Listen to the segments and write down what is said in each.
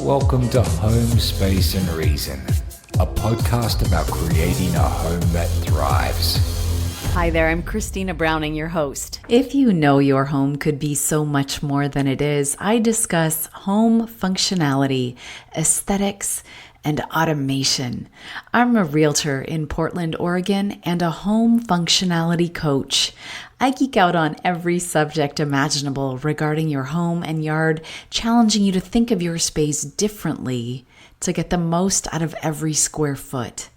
Welcome to Home, Space and Reason, a podcast about creating a home that thrives. Hi there, I'm Christina Browning, your host. If you know your home could be so much more than it is, I discuss home functionality, aesthetics, and automation. I'm a realtor in Portland, Oregon, and a home functionality coach. I geek out on every subject imaginable regarding your home and yard, challenging you to think of your space differently to get the most out of every square foot.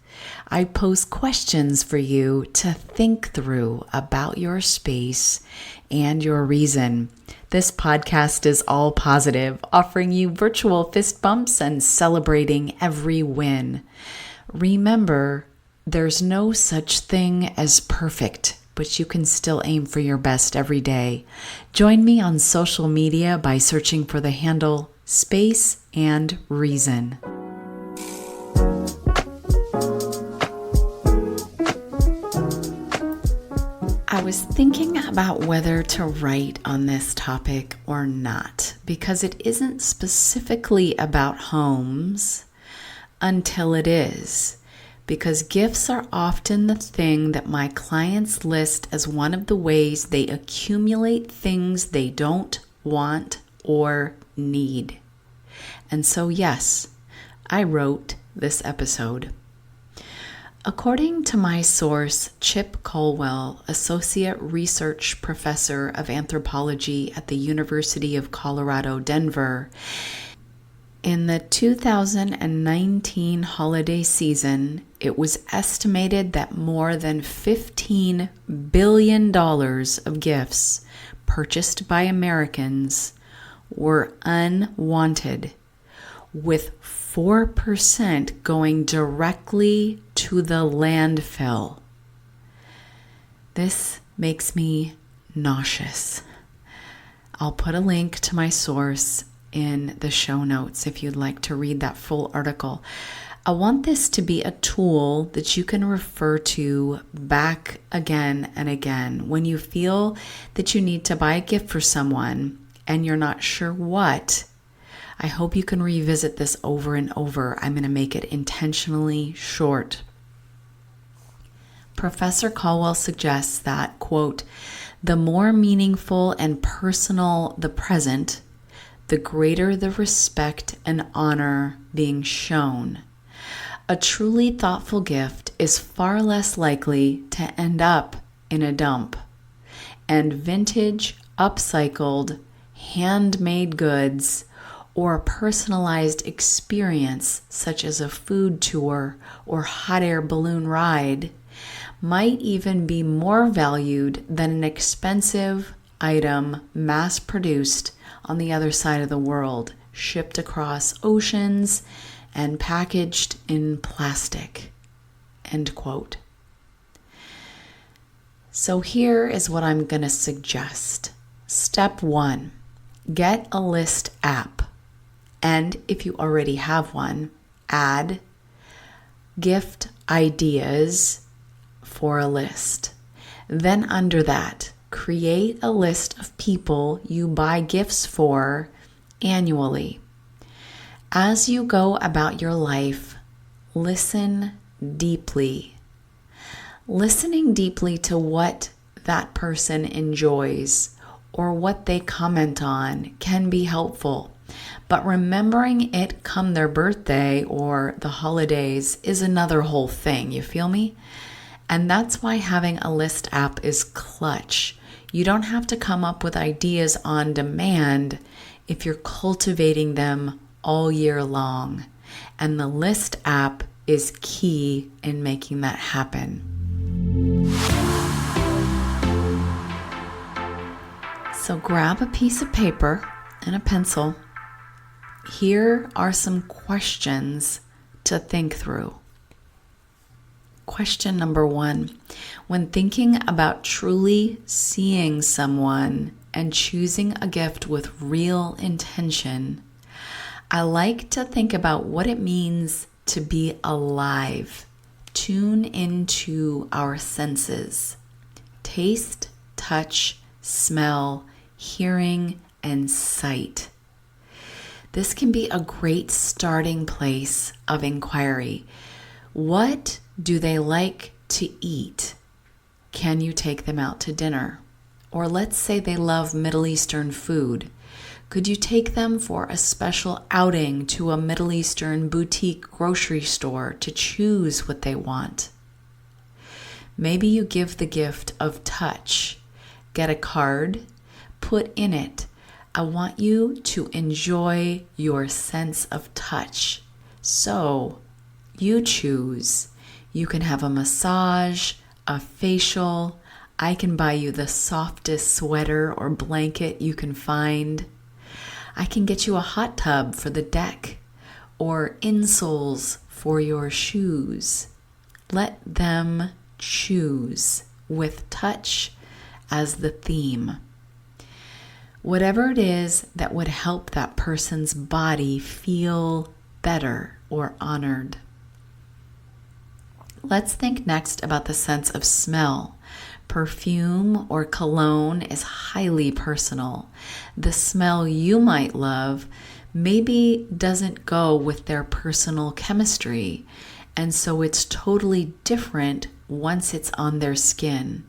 I pose questions for you to think through about your space and your reason. This podcast is all positive, offering you virtual fist bumps and celebrating every win. Remember, there's no such thing as perfect, but you can still aim for your best every day. Join me on social media by searching for the handle Space and Reason. I was thinking about whether to write on this topic or not, because it isn't specifically about homes until it is, because gifts are often the thing that my clients list as one of the ways they accumulate things they don't want or need. And so yes, I wrote this episode. According to my source, Chip Colwell, Associate Research Professor of Anthropology at the University of Colorado, Denver, in the 2019 holiday season, it was estimated that more than $15 billion of gifts purchased by Americans were unwanted, with 4% going directly to the landfill. This makes me nauseous. I'll put a link to my source in the show notes if you'd like to read that full article. I want this to be a tool that you can refer to back again and again when you feel that you need to buy a gift for someone and you're not sure what. I hope you can revisit this over and over. I'm going to make it intentionally short. Professor Colwell suggests that, quote, the more meaningful and personal the present, the greater the respect and honor being shown. A truly thoughtful gift is far less likely to end up in a dump, and vintage, upcycled, handmade goods or a personalized experience such as a food tour or hot air balloon ride might even be more valued than an expensive item mass-produced on the other side of the world, shipped across oceans and packaged in plastic. End quote. So here is what I'm going to suggest. Step 1, get a list app. And if you already have one, add gift ideas for a list. Then under that, create a list of people you buy gifts for annually. As you go about your life, listen deeply. Listening deeply to what that person enjoys or what they comment on can be helpful. But remembering it come their birthday or the holidays is another whole thing, you feel me? And that's why having a list app is clutch. You don't have to come up with ideas on demand if you're cultivating them all year long. And the list app is key in making that happen. So grab a piece of paper and a pencil. Here are some questions to think through. Question number 1, when thinking about truly seeing someone and choosing a gift with real intention, I like to think about what it means to be alive. Tune into our senses. Taste, touch, smell, hearing, and sight. This can be a great starting place of inquiry. What do they like to eat? Can you take them out to dinner? Or let's say they love Middle Eastern food. Could you take them for a special outing to a Middle Eastern boutique grocery store to choose what they want? Maybe you give the gift of touch. Get a card, put in it, I want you to enjoy your sense of touch. So you choose. You can have a massage, a facial. I can buy you the softest sweater or blanket you can find. I can get you a hot tub for the deck or insoles for your shoes. Let them choose with touch as the theme. Whatever it is that would help that person's body feel better or honored. Let's think next about the sense of smell. Perfume or cologne is highly personal. The smell you might love maybe doesn't go with their personal chemistry, and so it's totally different once it's on their skin.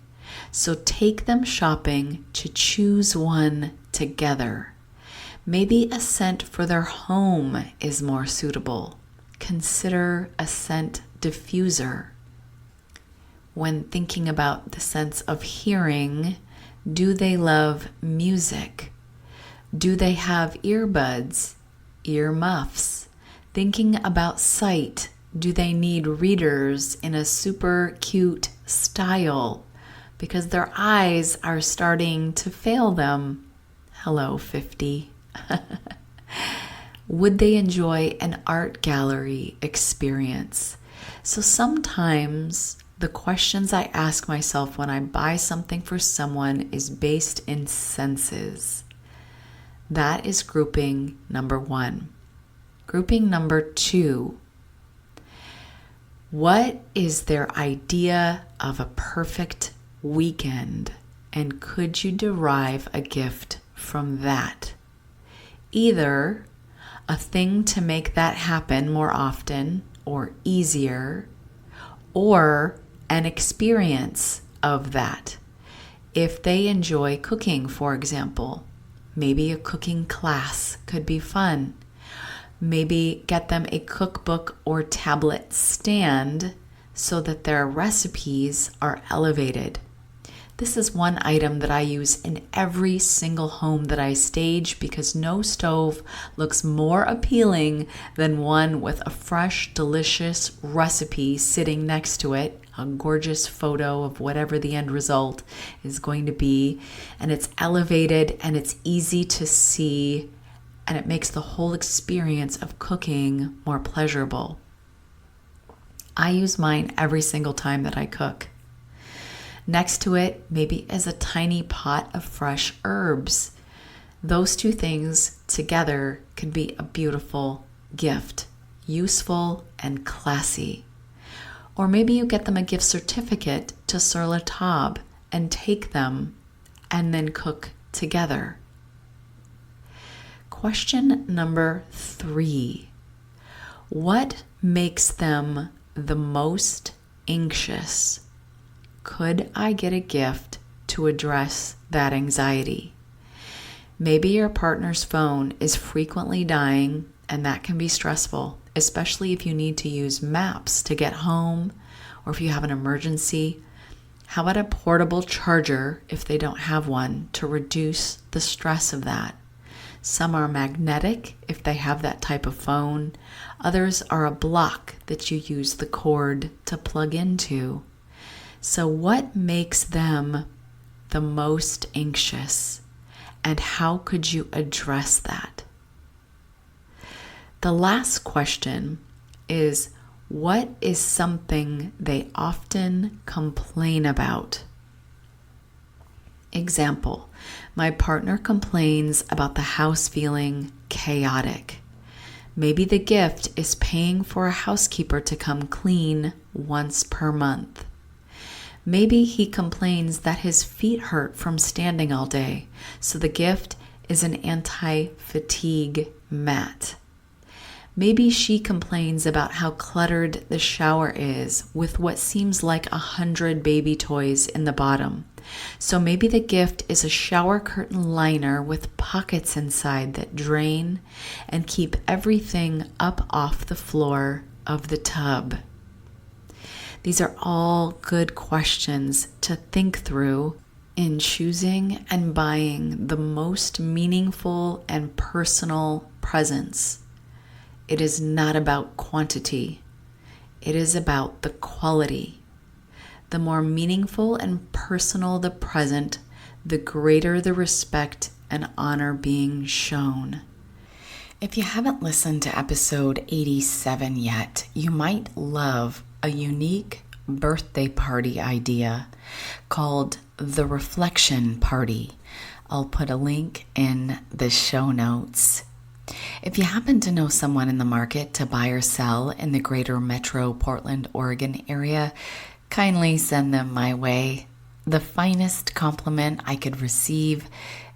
So take them shopping to choose one together. Maybe a scent for their home is more suitable. Consider a scent diffuser. When thinking about the sense of hearing, do they love music? Do they have earbuds, earmuffs? Thinking about sight, do they need readers in a super cute style because their eyes are starting to fail them? Hello, 50. Would they enjoy an art gallery experience? So sometimes the questions I ask myself when I buy something for someone is based in senses. That is grouping number 1. Grouping number 2. What is their idea of a perfect weekend? And could you derive a gift from that? Either a thing to make that happen more often or easier, or an experience of that. If they enjoy cooking, for example, maybe a cooking class could be fun. Maybe get them a cookbook or tablet stand so that their recipes are elevated. This is one item that I use in every single home that I stage because no stove looks more appealing than one with a fresh, delicious recipe sitting next to it, a gorgeous photo of whatever the end result is going to be, and it's elevated and it's easy to see, and it makes the whole experience of cooking more pleasurable. I use mine every single time that I cook. Next to it, maybe is a tiny pot of fresh herbs. Those two things together could be a beautiful gift, useful and classy. Or maybe you get them a gift certificate to Sur La Table and take them and then cook together. Question number 3. What makes them the most anxious? Could I get a gift to address that anxiety? Maybe your partner's phone is frequently dying, and that can be stressful, especially if you need to use maps to get home or if you have an emergency. How about a portable charger if they don't have one to reduce the stress of that? Some are magnetic if they have that type of phone. Others are a block that you use the cord to plug into. So what makes them the most anxious, and how could you address that? The last question is, what is something they often complain about? Example, my partner complains about the house feeling chaotic. Maybe the gift is paying for a housekeeper to come clean once per month. Maybe he complains that his feet hurt from standing all day, so the gift is an anti-fatigue Matt. Maybe she complains about how cluttered the shower is with what seems like 100 baby toys in the bottom. So maybe the gift is a shower curtain liner with pockets inside that drain and keep everything up off the floor of the tub. These are all good questions to think through in choosing and buying the most meaningful and personal presents. It is not about quantity. It is about the quality. The more meaningful and personal the present, the greater the respect and honor being shown. If you haven't listened to episode 87 yet, you might love a unique birthday party idea called the Reflection Party. I'll put a link in the show notes. If you happen to know someone in the market to buy or sell in the greater metro Portland, Oregon area, kindly send them my way. The finest compliment I could receive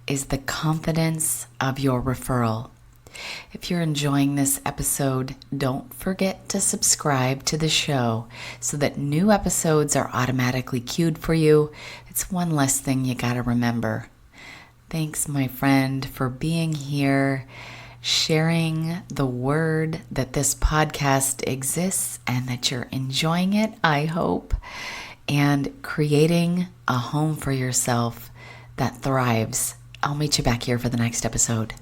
is the confidence of your referral. If you're enjoying this episode, don't forget to subscribe to the show so that new episodes are automatically queued for you. It's one less thing you gotta remember. Thanks, my friend, for being here, sharing the word that this podcast exists and that you're enjoying it, I hope, and creating a home for yourself that thrives. I'll meet you back here for the next episode.